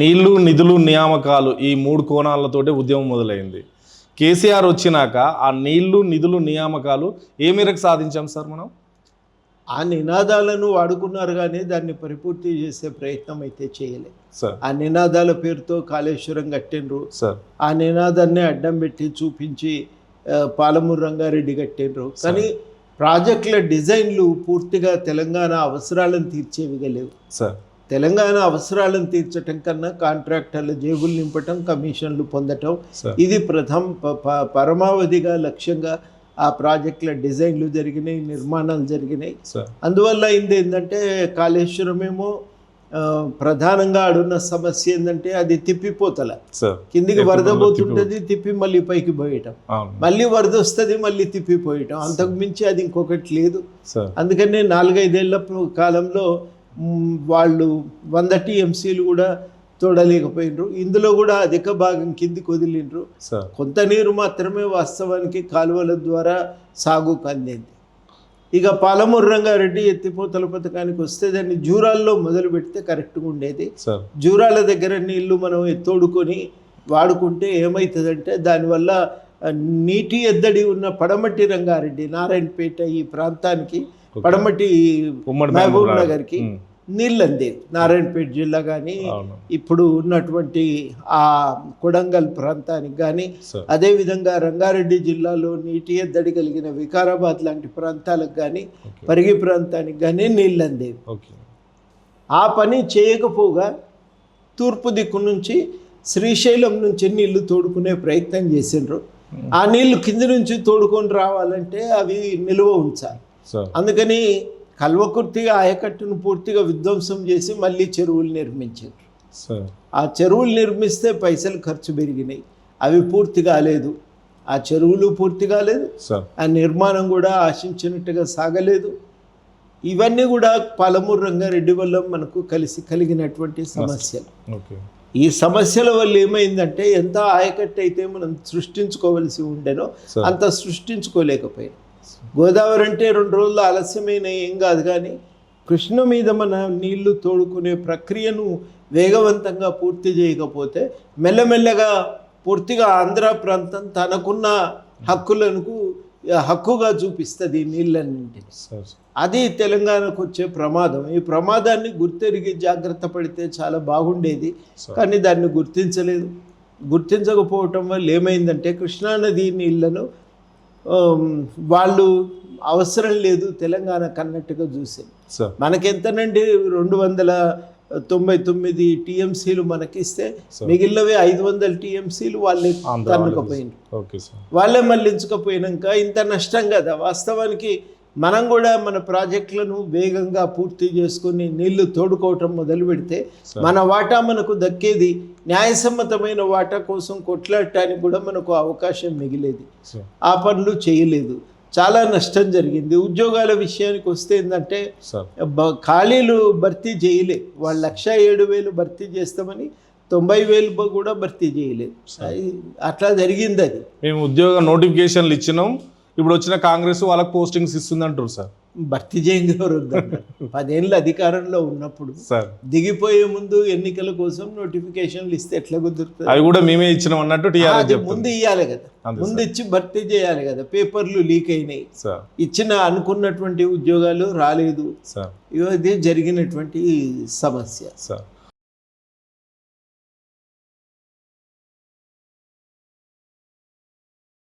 నీళ్లు నిధులు నియామకాలు ఈ 3 కోణాలతోటే ఉద్యమం మొదలైంది. కేసీఆర్ వచ్చినాక ఆ నీళ్లు నిధులు నియామకాలు ఏ మేరకు సాధించాం సార్ మనం? ఆ నినాదాలను వాడుకున్నారు కానీ దాన్ని పరిపూర్తి చేసే ప్రయత్నం అయితే చేయలేదు సార్. ఆ నినాదాల పేరుతో కాళేశ్వరం కట్టిండ్రు సార్. ఆ నినాదాన్ని అడ్డం పెట్టి చూపించి పాలమూరు రంగారెడ్డి కట్టిండ్రు. కానీ ప్రాజెక్టుల డిజైన్లు పూర్తిగా తెలంగాణ అవసరాలను తీర్చేవిగా లేవు సార్. తెలంగాణ అవసరాలను తీర్చటం కన్నా కాంట్రాక్టర్ల జేబులు నింపటం, కమిషన్లు పొందటం ఇది పరమావధిగా లక్ష్యంగా ఆ ప్రాజెక్టుల డిజైన్లు జరిగినాయి, నిర్మాణాలు జరిగినాయి. అందువల్ల అయింది ఏంటంటే కాళేశ్వరమేమో ప్రధానంగా ఆడున్న సమస్య ఏంటంటే అది తిప్పిపోతల కిందికి వరద పోతుంటుంది, తిప్పి మళ్ళీ పైకి పోయటం, మళ్ళీ వరద వస్తుంది, మళ్ళీ తిప్పిపోయటం, అంతకు మించి అది ఇంకొకటి లేదు. అందుకని 4-5 ఏళ్ల కాలంలో వాళ్ళు 100 TMCలు కూడా తోడలేకపోయినరు. ఇందులో కూడా అధిక భాగం కిందికి వదిలిండ్రు. కొంత నీరు మాత్రమే వాస్తవానికి కాలువల ద్వారా సాగుకు అందింది. ఇక పాలమూరు రంగారెడ్డి ఎత్తిపోతల పథకానికి వస్తే దాన్ని జూరాల్లో మొదలు పెడితే కరెక్ట్గా ఉండేది. జూరాల దగ్గర నీళ్లు మనం తోడుకొని వాడుకుంటే ఏమవుతుందంటే దానివల్ల నీటి ఎద్దడి ఉన్న పడమటి రంగారెడ్డి, నారాయణపేట ఈ ప్రాంతానికి, పడమటి మహబూబ్ నగర్కి నీళ్ళు అందేది. నారాయణపేట జిల్లా కానీ ఇప్పుడు ఉన్నటువంటి ఆ కొడంగల్ ప్రాంతానికి కానీ, అదేవిధంగా రంగారెడ్డి జిల్లాలో నీటి ఎద్దడి కలిగిన వికారాబాద్ లాంటి ప్రాంతాలకు కానీ, పరిగి ప్రాంతానికి కానీ నీళ్ళు అందేవి. ఆ పని చేయకపోగా తూర్పు దిక్కు నుంచి శ్రీశైలం నుంచి నీళ్లు తోడుకునే ప్రయత్నం చేసిండ్రు. ఆ నీళ్లు కింది నుంచి తోడుకొని రావాలంటే అవి నిల్వ ఉంచాలి. అందుకని కల్వకుర్తిగా ఆయకట్టును పూర్తిగా విధ్వంసం చేసి మళ్ళీ చెరువులు నిర్మించారు. ఆ చెరువులు నిర్మిస్తే పైసలు ఖర్చు పెరిగినాయి, అవి పూర్తి కాలేదు. ఆ చెరువులు పూర్తి కాలేదు, ఆ నిర్మాణం కూడా ఆశించినట్టుగా సాగలేదు. ఇవన్నీ కూడా పాలమూరు రంగారెడ్డి వల్ల మనకు కలిగినటువంటి సమస్యలు. ఈ సమస్యల వల్ల ఏమైందంటే ఎంత ఆయకట్టు అయితే మనం సృష్టించుకోవలసి ఉండేనో అంత సృష్టించుకోలేకపోయాం. గోదావరి అంటే 2 రోజులు ఆలస్యమైన ఏం కాదు, కానీ కృష్ణ మీద మన నీళ్లు తోడుకునే ప్రక్రియను వేగవంతంగా పూర్తి చేయకపోతే మెల్లమెల్లగా పూర్తిగా ఆంధ్ర ప్రాంతం తనకున్న హక్కుగా చూపిస్తుంది ఈ నీళ్ళన్నింటినీ. అది తెలంగాణకు వచ్చే ప్రమాదం. ఈ ప్రమాదాన్ని గుర్తెరిగి జాగ్రత్త పడితే చాలా బాగుండేది, కానీ దాన్ని గుర్తించలేదు. గుర్తించకపోవటం వల్ల ఏమైందంటే కృష్ణానది నీళ్లను వాళ్ళు అవసరం లేదు తెలంగాణ కన్నట్టుగా చూసారు. మనకెంతనండి 299 TMCలు మనకిస్తే మిగిలినవి 500 TMCలు వాళ్ళే తన్నుకపోయినారు. వాళ్ళే మళ్ళించకపోయినాక ఇంత నష్టం కదా. వాస్తవానికి మనం కూడా మన ప్రాజెక్టులను వేగంగా పూర్తి చేసుకుని నీళ్లు తోడుకోవటం మొదలు పెడితే మన వాటా మనకు దక్కేది. న్యాయసమ్మతమైన వాటా కోసం కొట్లాడటానికి కూడా మనకు అవకాశం మిగిలేది. ఆ పనులు చేయలేదు, చాలా నష్టం జరిగింది. ఉద్యోగాల విషయానికి వస్తే ఏంటంటే ఖాళీలు భర్తీ చేయలే. వాళ్ళు 1,07,000 భర్తీ చేస్తామని 90,000 కూడా భర్తీ చేయలేదు. అట్లా జరిగింది. అది మేము ఉద్యోగ నోటిఫికేషన్లు ఇచ్చినాం, ఇప్పుడు వచ్చిన కాంగ్రెస్ వాళ్ళకి పోస్టింగ్స్ ఇస్తుంది అంటారు సార్. భర్తీ చేయగలరు 10 ఏళ్ళు అధికారంలో ఉన్నప్పుడు దిగిపోయే ముందు ఎన్నికల కోసం నోటిఫికేషన్లు ఇస్తే ఎట్లా కుదురుతుంది? అవి కూడా మేమే ఇచ్చినాం అన్నట్టు ముందు ఇవ్వాలి కదా, ముందు ఇచ్చి భర్తీ చేయాలి కదా. పేపర్లు లీక్ అయినాయి, ఇచ్చిన అనుకున్నటువంటి ఉద్యోగాలు రాలేదు. ఇది జరిగినటువంటి సమస్య.